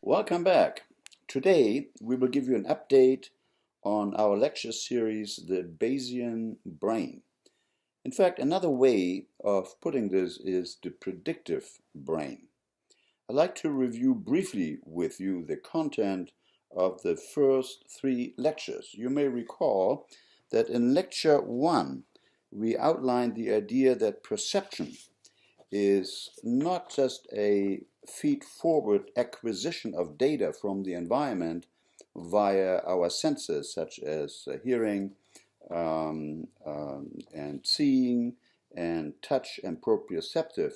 Welcome back. Today we will give you an update on our lecture series, The Bayesian Brain. In fact, another way of putting this is the predictive brain. I'd like to review briefly with you the content of the first three lectures. You may recall that in lecture 1 we outlined the idea that perception is not just a feed-forward acquisition of data from the environment via our senses, such as hearing and seeing and touch and proprioceptive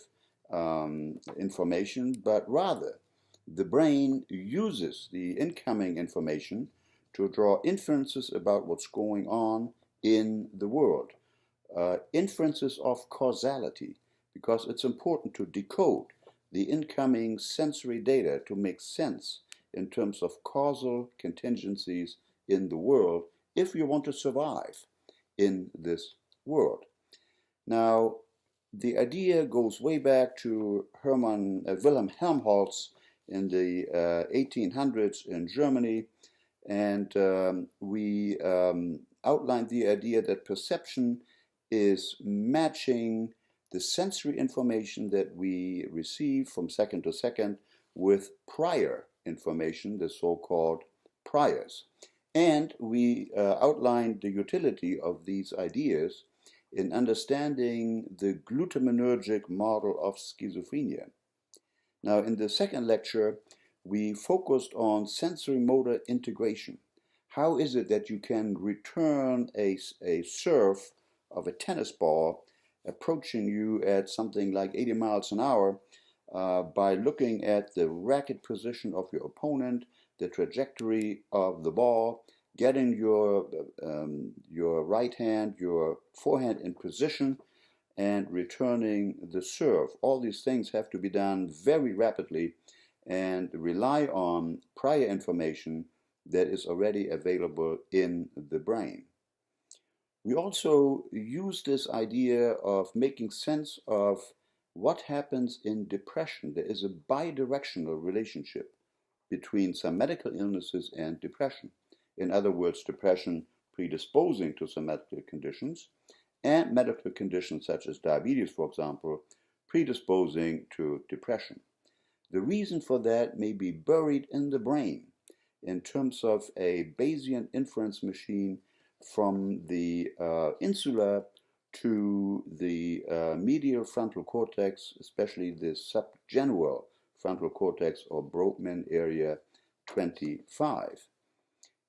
information, but rather the brain uses the incoming information to draw inferences about what's going on in the world. Inferences of causality, because it's important to decode the incoming sensory data to make sense in terms of causal contingencies in the world if you want to survive in this world. Now, the idea goes way back to Wilhelm Helmholtz in the 1800s in Germany, and we outlined the idea that perception is matching the sensory information that we receive from second to second with prior information, the so-called priors. And we outlined the utility of these ideas in understanding the glutaminergic model of schizophrenia. Now, in the second lecture, we focused on sensory-motor integration. How is it that you can return a serve of a tennis ball approaching you at something like 80 miles an hour by looking at the racket position of your opponent, the trajectory of the ball, getting your right hand, your forehand in position, and returning the serve. All these things have to be done very rapidly and rely on prior information that is already available in the brain. We also use this idea of making sense of what happens in depression. There is a bidirectional relationship between some medical illnesses and depression. In other words, depression predisposing to some medical conditions, and medical conditions such as diabetes, for example, predisposing to depression. The reason for that may be buried in the brain in terms of a Bayesian inference machine from the insula to the medial frontal cortex, especially the subgenual frontal cortex or Brodmann area 25.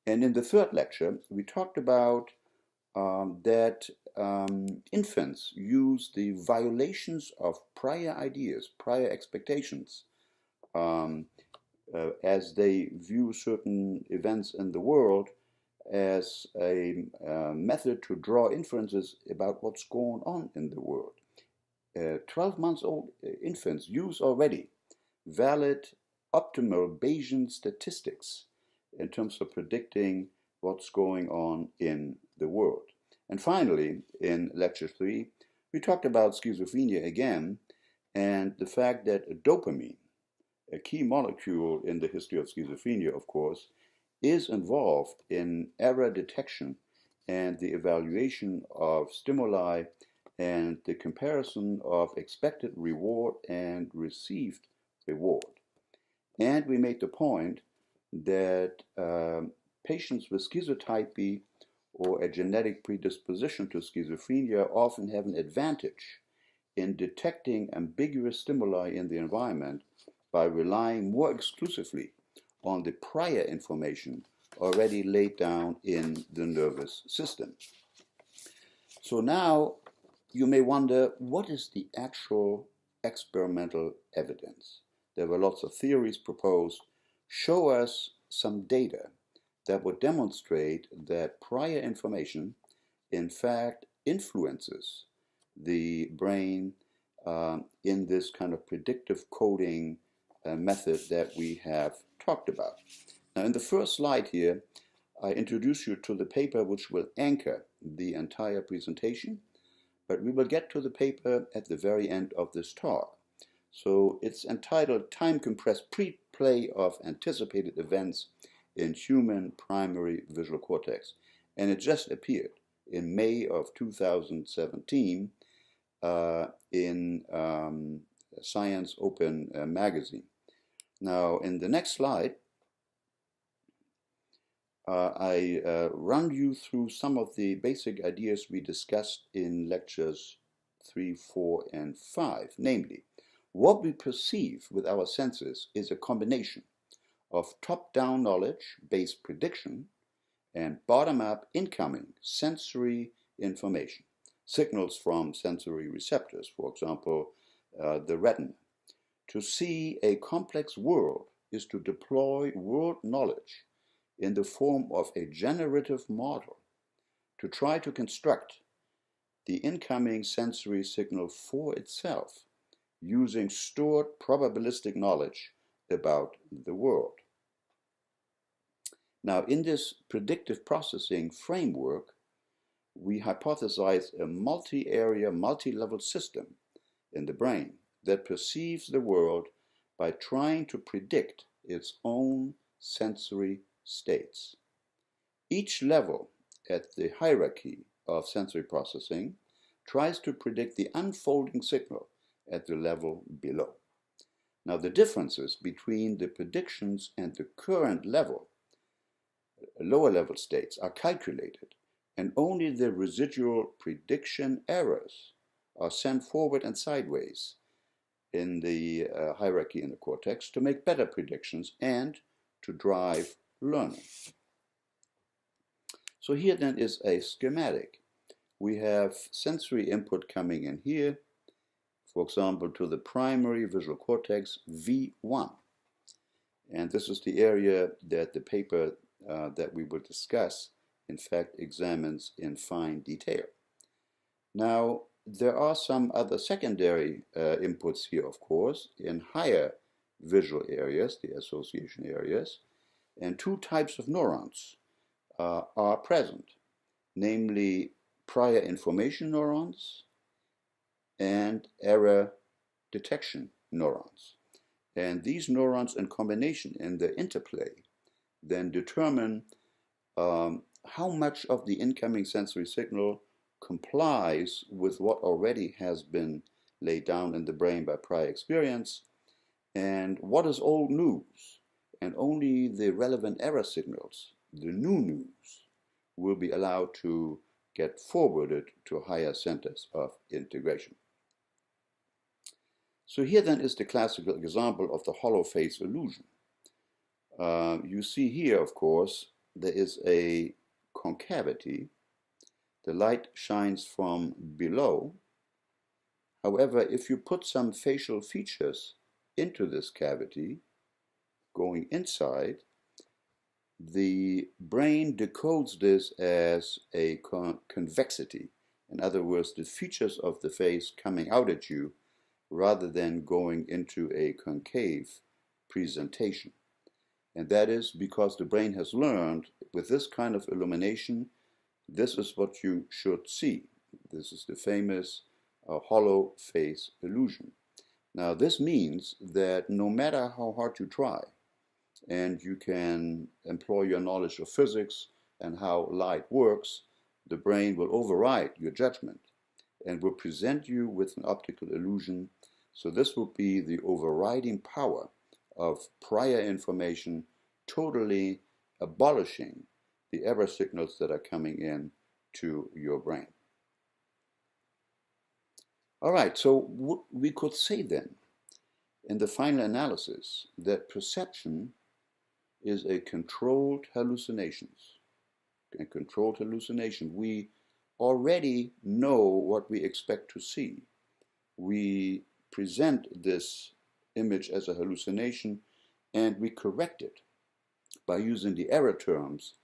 And in the third lecture, we talked about that infants use the violations of prior ideas, prior expectations, as they view certain events in the world as a method to draw inferences about what's going on in the world. 12 months old infants use already valid optimal Bayesian statistics in terms of predicting what's going on in the world. And finally, in lecture 3, we talked about schizophrenia again and the fact that dopamine, a key molecule in the history of schizophrenia, of course, is involved in error detection and the evaluation of stimuli and the comparison of expected reward and received reward. And we made the point that patients with schizotypy or a genetic predisposition to schizophrenia often have an advantage in detecting ambiguous stimuli in the environment by relying more exclusively on the prior information already laid down in the nervous system. So now you may wonder, what is the actual experimental evidence? There were lots of theories proposed. Show us some data that would demonstrate that prior information in fact influences the brain in this kind of predictive coding method that we have talked about. Now, in the first slide here, I introduce you to the paper which will anchor the entire presentation, but we will get to the paper at the very end of this talk. So it's entitled Time Compressed play of anticipated events in human primary visual cortex. And it just appeared in May of 2017 in Science Open magazine. Now, in the next slide, I run you through some of the basic ideas we discussed in lectures 3, 4, and 5. Namely, what we perceive with our senses is a combination of top-down knowledge-based prediction and bottom-up incoming sensory information, signals from sensory receptors, for example, the retina. To see a complex world is to deploy world knowledge in the form of a generative model to try to construct the incoming sensory signal for itself using stored probabilistic knowledge about the world. Now, in this predictive processing framework, we hypothesize a multi-area, multi-level system in the brain that perceives the world by trying to predict its own sensory states. Each level at the hierarchy of sensory processing tries to predict the unfolding signal at the level below. Now, the differences between the predictions and the current level, lower level states, are calculated, and only the residual prediction errors are sent forward and sideways in the hierarchy in the cortex to make better predictions and to drive learning. So here then is a schematic. We have sensory input coming in here, for example, to the primary visual cortex V1. And this is the area that the paper that we will discuss, in fact, examines in fine detail. Now, there are some other secondary inputs here, of course, in higher visual areas, the association areas, and two types of neurons are present, namely prior information neurons and error detection neurons. And these neurons in combination in their interplay then determine how much of the incoming sensory signal complies with what already has been laid down in the brain by prior experience, and what is old news, and only the relevant error signals, the new news, will be allowed to get forwarded to higher centers of integration. So here then is the classical example of the Holofades illusion. You see here, of course, there is a concavity. The light shines from below. However, if you put some facial features into this cavity, going inside, the brain decodes this as a convexity. In other words, the features of the face coming out at you rather than going into a concave presentation. And that is because the brain has learned with this kind of illumination, this is what you should see. This is the famous hollow face illusion. Now, this means that no matter how hard you try, and you can employ your knowledge of physics and how light works, the brain will override your judgment and will present you with an optical illusion. So this will be the overriding power of prior information, totally abolishing the error signals that are coming in to your brain. All right, so we could say then, in the final analysis, that perception is a controlled hallucinations. A controlled hallucination. We already know what we expect to see. We present this image as a hallucination and we correct it by using the error terms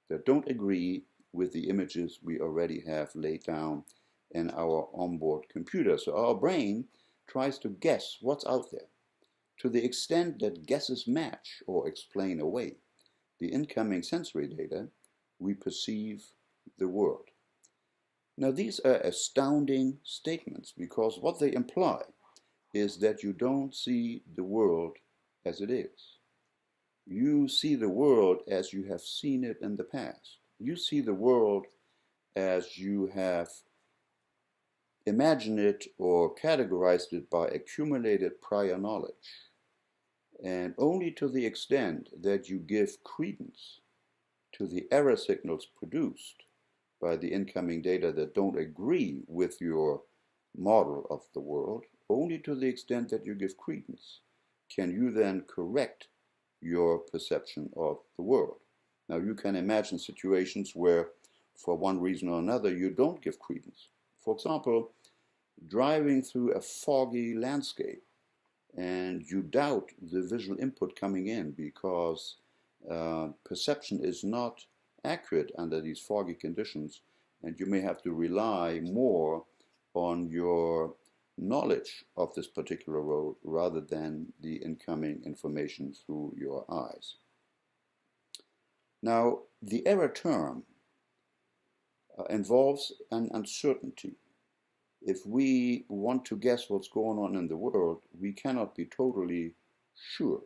that don't agree with the images we already have laid down in our onboard computer. So our brain tries to guess what's out there. To the extent that guesses match or explain away the incoming sensory data, we perceive the world. Now, these are astounding statements because what they imply is that you don't see the world as it is. You see the world as you have seen it in the past. You see the world as you have imagined it or categorized it by accumulated prior knowledge. And only to the extent that you give credence to the error signals produced by the incoming data that don't agree with your model of the world, only to the extent that you give credence can you then correct your perception of the world. Now you can imagine situations where for one reason or another you don't give credence. For example, driving through a foggy landscape and you doubt the visual input coming in because perception is not accurate under these foggy conditions, and you may have to rely more on your knowledge of this particular road rather than the incoming information through your eyes. Now, the error term involves an uncertainty. If we want to guess what's going on in the world, we cannot be totally sure.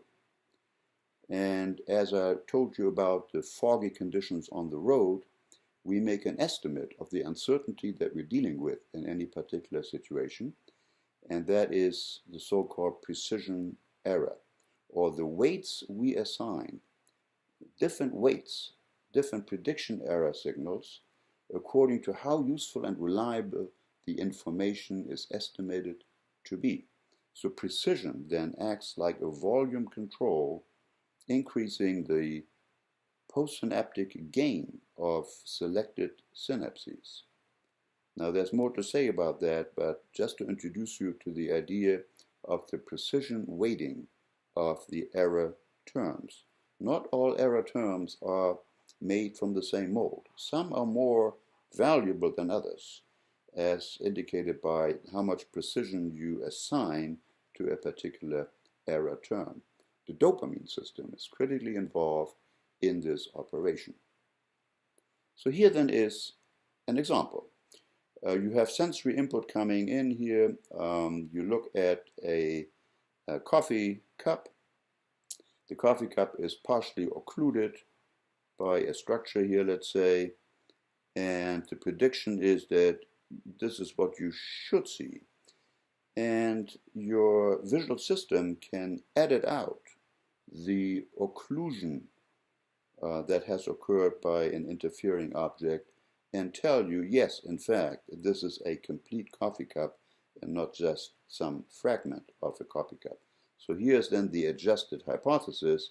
And as I told you about the foggy conditions on the road, we make an estimate of the uncertainty that we're dealing with in any particular situation, and that is the so-called precision error, or the weights we assign, different weights, different prediction error signals, according to how useful and reliable the information is estimated to be. So precision then acts like a volume control, increasing the postsynaptic gain of selected synapses. Now there's more to say about that, but just to introduce you to the idea of the precision weighting of the error terms. Not all error terms are made from the same mold. Some are more valuable than others, as indicated by how much precision you assign to a particular error term. The dopamine system is critically involved in this operation. So here then is an example. You have sensory input coming in here. You look at a coffee cup. The coffee cup is partially occluded by a structure here, let's say, and the prediction is that this is what you should see. And your visual system can edit out the occlusion that has occurred by an interfering object and tell you, yes, in fact, this is a complete coffee cup and not just some fragment of a coffee cup. So here's then the adjusted hypothesis,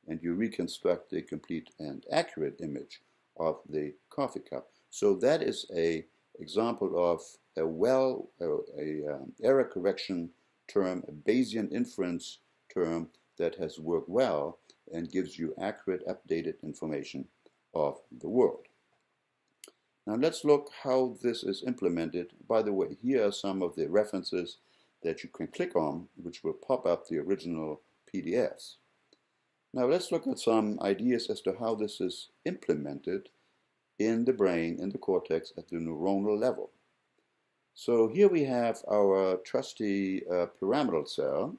and you reconstruct the complete and accurate image of the coffee cup. So that is an example of a error correction term, a Bayesian inference term that has worked well and gives you accurate, updated information of the world. Now let's look how this is implemented. By the way, here are some of the references that you can click on, which will pop up the original PDFs. Now let's look at some ideas as to how this is implemented in the brain, in the cortex, at the neuronal level. So here we have our trusty pyramidal cell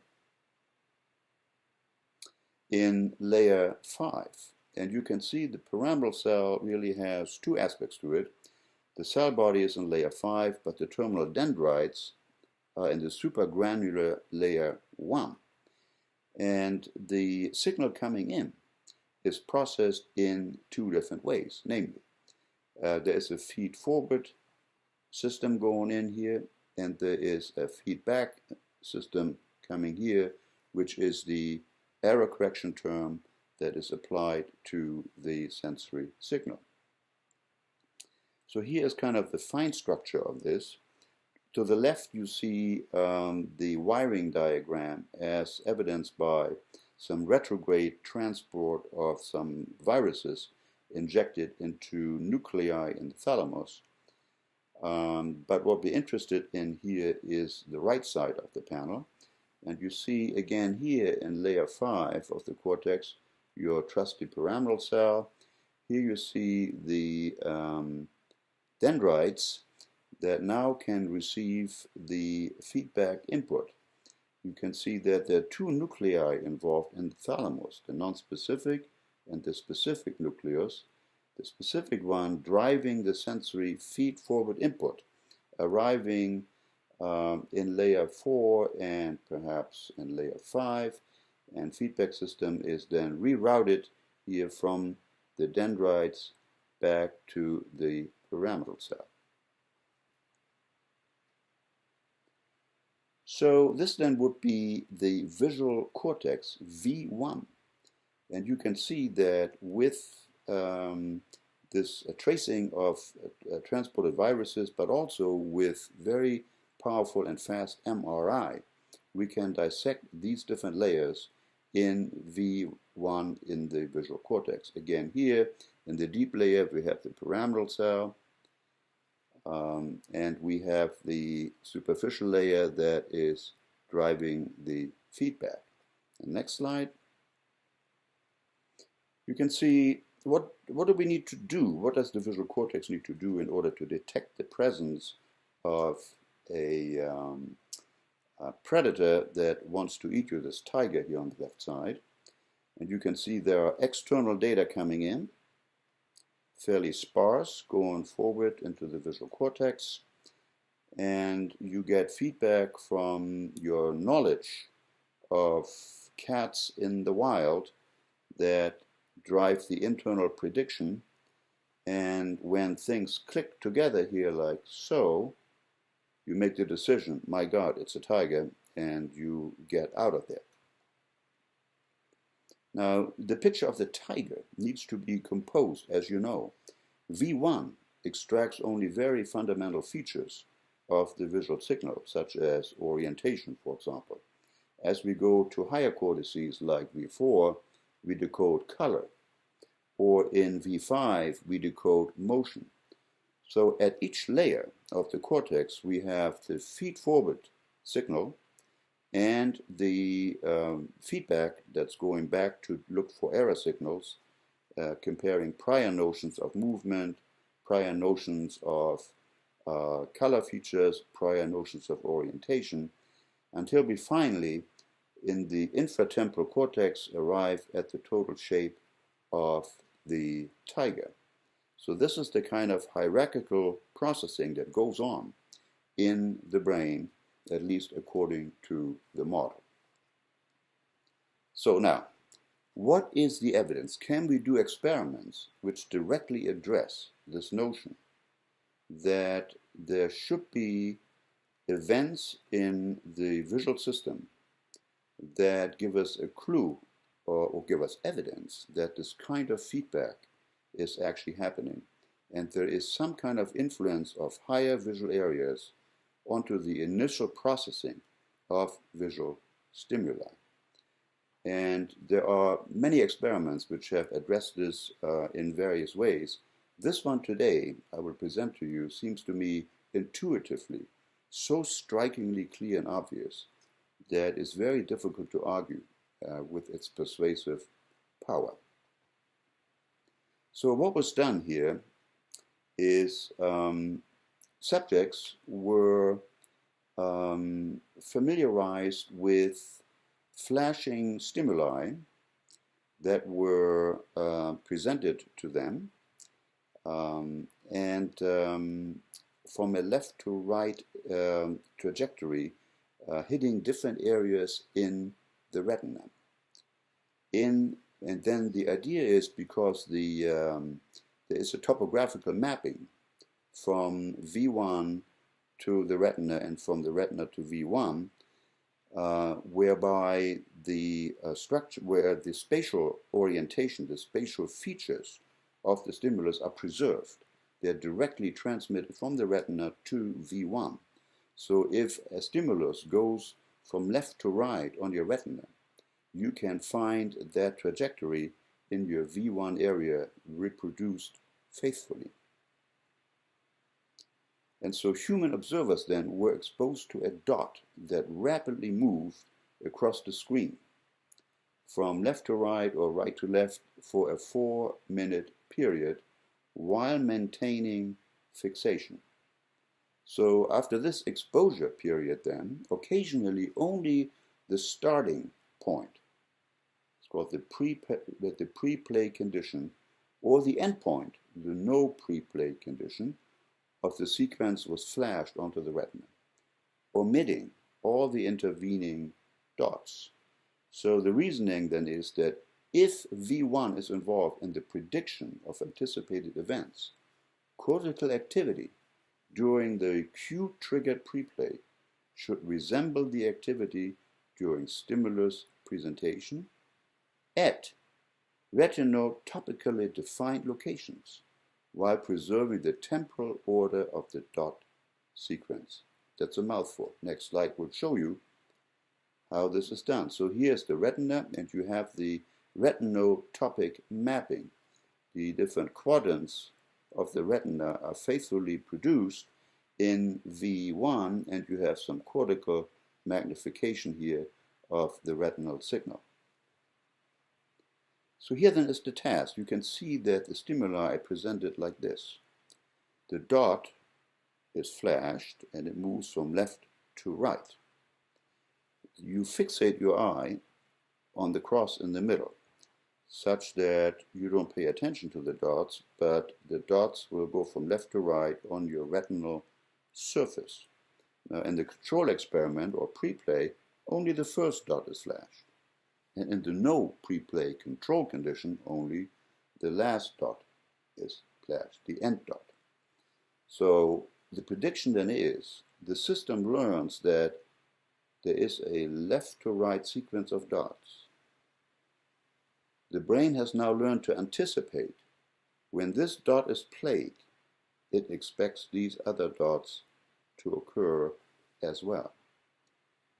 in layer 5. And you can see the pyramidal cell really has two aspects to it. The cell body is in layer 5, but the terminal dendrites are in the supragranular layer 1. And the signal coming in is processed in two different ways. Namely, there is a feed-forward system going in here, and there is a feedback system coming here, which is the error correction term that is applied to the sensory signal. So here is kind of the fine structure of this. To the left you see the wiring diagram as evidenced by some retrograde transport of some viruses injected into nuclei in the thalamus. But what we're interested in here is the right side of the panel. And you see again here in layer 5 of the cortex your trusty pyramidal cell. Here you see the dendrites that now can receive the feedback input. you can see that there are two nuclei involved in the thalamus, the non-specific and the specific nucleus. The specific one driving the sensory feed-forward input, arriving in layer 4 and perhaps in layer 5, and feedback system is then rerouted here from the dendrites back to the pyramidal cell. So this then would be the visual cortex V1, and you can see that with this tracing of transported viruses, but also with very powerful and fast MRI, we can dissect these different layers in V1 in the visual cortex. Again, here in the deep layer we have the pyramidal cell, and we have the superficial layer that is driving the feedback. The next slide. You can see what do we need to do? What does the visual cortex need to do in order to detect the presence of a predator that wants to eat you, this tiger here on the left side. And you can see there are external data coming in, fairly sparse, going forward into the visual cortex. And you get feedback from your knowledge of cats in the wild that drive the internal prediction. And when things click together here like so, you make the decision, my God, it's a tiger, and you get out of there. Now, the picture of the tiger needs to be composed, as you know. V1 extracts only very fundamental features of the visual signal, such as orientation, for example. As we go to higher cortices like V4, we decode color, or in V5, we decode motion. So at each layer of the cortex, we have the feed-forward signal and the feedback that's going back to look for error signals, comparing prior notions of movement, prior notions of color features, prior notions of orientation, until we finally, in the infratemporal cortex, arrive at the total shape of the tiger. So this is the kind of hierarchical processing that goes on in the brain, at least according to the model. So now, what is the evidence? Can we do experiments which directly address this notion that there should be events in the visual system that give us a clue or give us evidence that this kind of feedback is actually happening, and there is some kind of influence of higher visual areas onto the initial processing of visual stimuli. And there are many experiments which have addressed this in various ways. This one today I will present to you seems to me intuitively so strikingly clear and obvious that it's very difficult to argue with its persuasive power. So what was done here is subjects were familiarized with flashing stimuli that were presented to them, and from a left to right trajectory, hitting different areas in the retina. And then the idea is, because there is a topographical mapping from V1 to the retina and from the retina to V1, whereby the structure, where the spatial orientation, the spatial features of the stimulus are preserved. They're directly transmitted from the retina to V1. So if a stimulus goes from left to right on your retina, you can find that trajectory in your V1 area reproduced faithfully. And so human observers then were exposed to a dot that rapidly moved across the screen from left to right or right to left for a 4-minute period while maintaining fixation. So after this exposure period then, occasionally only the starting point. It's called the pre-play condition, or the endpoint, the no pre-play condition of the sequence was flashed onto the retina, omitting all the intervening dots. So the reasoning then is that if V1 is involved in the prediction of anticipated events, cortical activity during the cue-triggered preplay should resemble the activity during stimulus presentation at retinotopically defined locations while preserving the temporal order of the dot sequence. That's a mouthful. Next slide will show you how this is done. So here's the retina, and you have the retinotopic mapping. The different quadrants of the retina are faithfully produced in V1, and you have some cortical magnification here of the retinal signal. So here then is the task. You can see that the stimuli are presented like this. The dot is flashed and it moves from left to right. You fixate your eye on the cross in the middle, such that you don't pay attention to the dots, but the dots will go from left to right on your retinal surface. Now, in the control experiment or preplay, only the first dot is flashed. And in the no preplay control condition, only the last dot is flashed, the end dot. So the prediction then is the system learns that there is a left to right sequence of dots. The brain has now learned to anticipate when this dot is played, it expects these other dots to occur as well.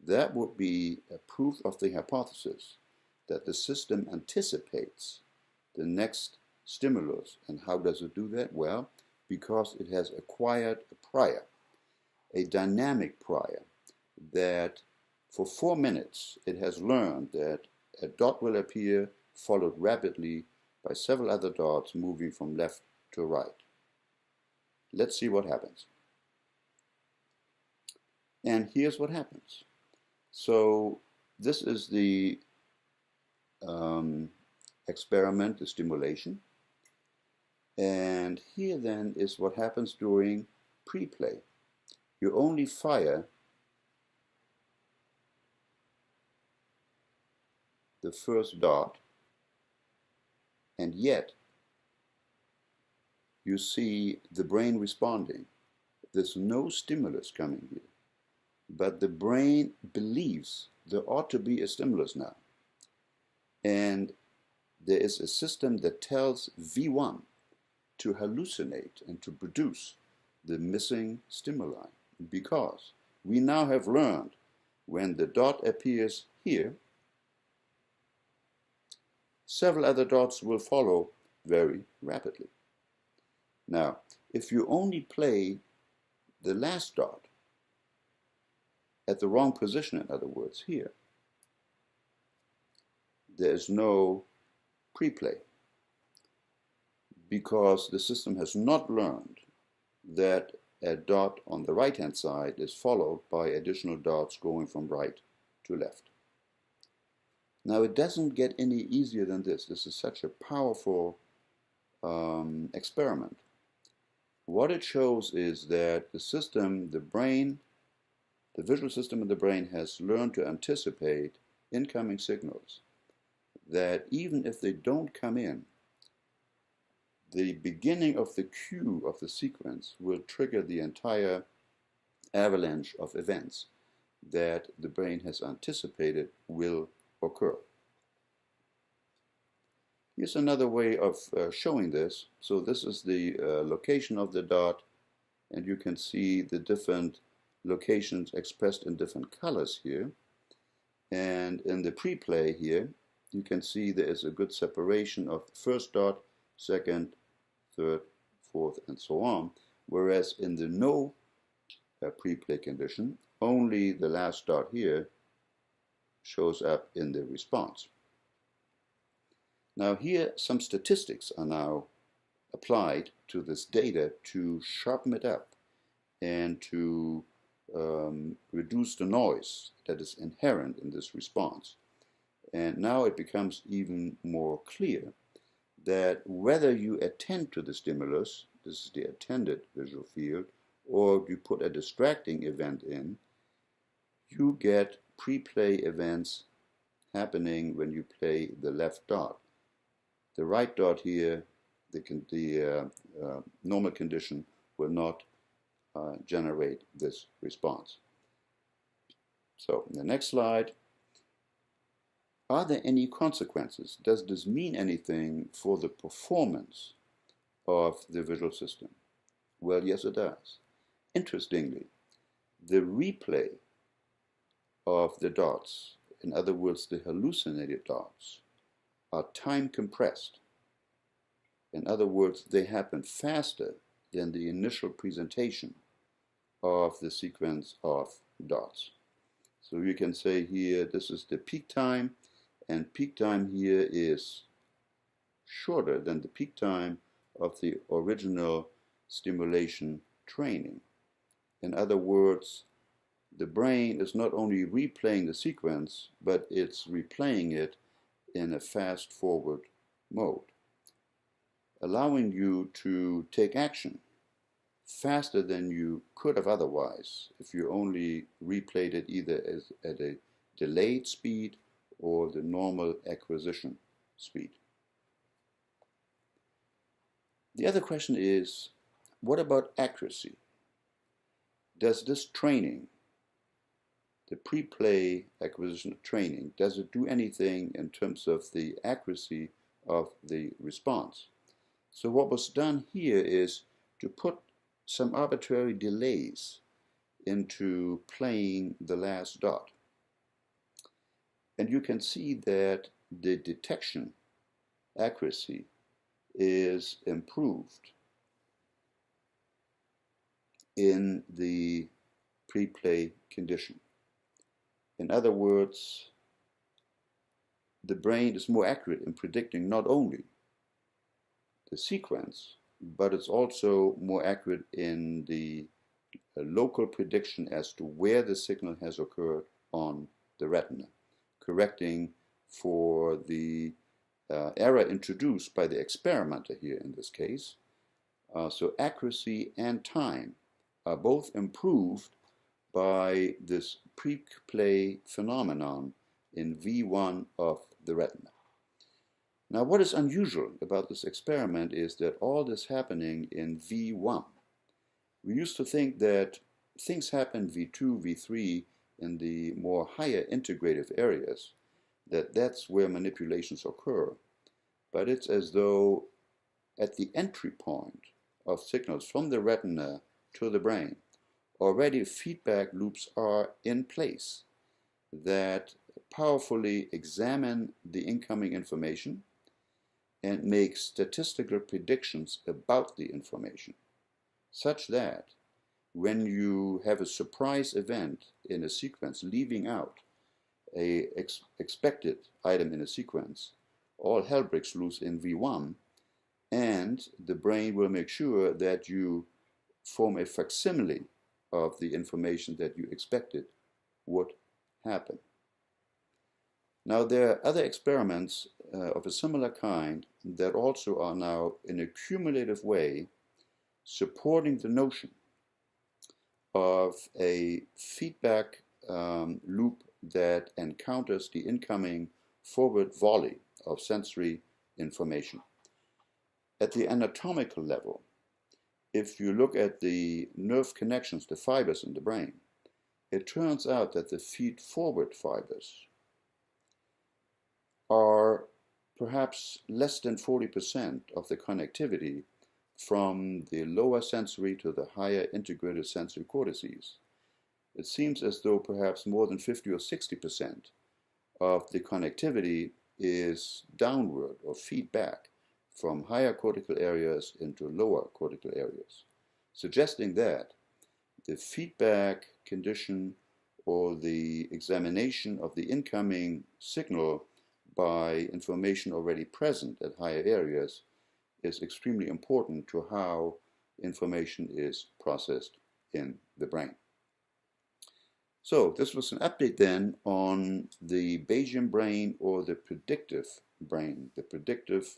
That would be a proof of the hypothesis that the system anticipates the next stimulus. And how does it do that? Well, because it has acquired a prior, a dynamic prior, that for 4 minutes it has learned that a dot will appear, followed rapidly by several other dots moving from left to right. Let's see what happens. And here's what happens. So this is the experiment, the stimulation. And here then is what happens during preplay. You only fire the first dot, and yet you see the brain responding. There's no stimulus coming here, but the brain believes there ought to be a stimulus now. And there is a system that tells V1 to hallucinate and to produce the missing stimuli, because we now have learned when the dot appears here, several other dots will follow very rapidly. Now, if you only play the last dot at the wrong position, in other words, here, there's no preplay, because the system has not learned that a dot on the right-hand side is followed by additional dots going from right to left. Now, it doesn't get any easier than this. This is such a powerful experiment. What it shows is that the system, the brain, the visual system in the brain has learned to anticipate incoming signals, that even if they don't come in, the beginning of the cue of the sequence will trigger the entire avalanche of events that the brain has anticipated will occur. Here's another way of showing this. So this is the location of the dot, and you can see the different locations expressed in different colors here. And in the preplay here, you can see there is a good separation of the first dot, second, third, fourth, and so on. Whereas in the no preplay condition, only the last dot here shows up in the response. Now here, some statistics are now applied to this data to sharpen it up and to reduce the noise that is inherent in this response. And now it becomes even more clear that whether you attend to the stimulus, this is the attended visual field, or you put a distracting event in, you get pre-play events happening when you play the left dot. The right dot here, the normal condition will not generate this response. So in the next slide, are there any consequences? Does this mean anything for the performance of the visual system? Well, yes, it does. Interestingly, the replay of the dots, in other words, the hallucinated dots, are time compressed. In other words, they happen faster than the initial presentation of the sequence of dots. So you can say here, this is the peak time, and peak time here is shorter than the peak time of the original stimulation training. In other words, the brain is not only replaying the sequence, but it's replaying it in a fast-forward mode, allowing you to take action faster than you could have otherwise if you only replayed it either at a delayed speed or the normal acquisition speed. The other question is, what about accuracy? Does this training, the pre-play acquisition training, does it do anything in terms of the accuracy of the response? So what was done here is to put some arbitrary delays into playing the last dot. And you can see that the detection accuracy is improved in the pre-play condition. In other words, the brain is more accurate in predicting not only the sequence, but it's also more accurate in the local prediction as to where the signal has occurred on the retina, correcting for the error introduced by the experimenter here in this case. So accuracy and time are both improved by this pre-play phenomenon in V1 of the retina. Now, what is unusual about this experiment is that all this happening in V1. We used to think that things happen V2, V3 in the more higher integrative areas, that's where manipulations occur. But it's as though at the entry point of signals from the retina to the brain, already feedback loops are in place that powerfully examine the incoming information and make statistical predictions about the information, such that when you have a surprise event in a sequence leaving out an expected item in a sequence, all hell breaks loose in V1, and the brain will make sure that you form a facsimile of the information that you expected would happen. Now, there are other experiments of a similar kind that also are now in a cumulative way supporting the notion of a feedback loop that encounters the incoming forward volley of sensory information. At the anatomical level, if you look at the nerve connections, the fibers in the brain, it turns out that the feed-forward fibers are perhaps less than 40% of the connectivity from the lower sensory to the higher integrated sensory cortices. It seems as though perhaps more than 50 or 60% of the connectivity is downward or feedback from higher cortical areas into lower cortical areas, suggesting that the feedback condition or the examination of the incoming signal by information already present at higher areas is extremely important to how information is processed in the brain. So this was an update then on the Bayesian brain, or the predictive brain, the predictive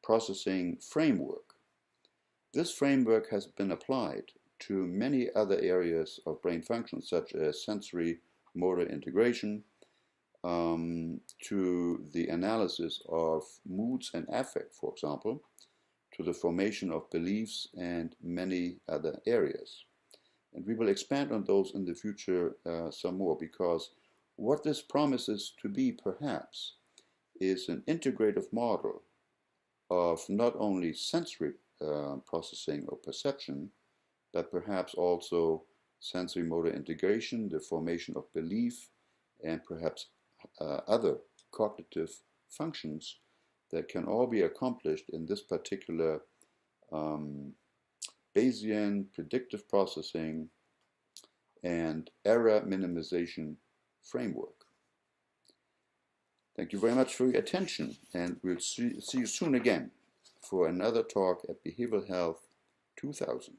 processing framework. This framework has been applied to many other areas of brain function, such as sensory motor integration, to the analysis of moods and affect, for example, to the formation of beliefs and many other areas. And we will expand on those in the future some more, because what this promises to be, perhaps, is an integrative model of not only sensory processing or perception, but perhaps also sensory motor integration, the formation of belief, and perhaps other cognitive functions that can all be accomplished in this particular Bayesian predictive processing and error minimization framework. Thank you very much for your attention, and we'll see you soon again for another talk at Behavioral Health 2000.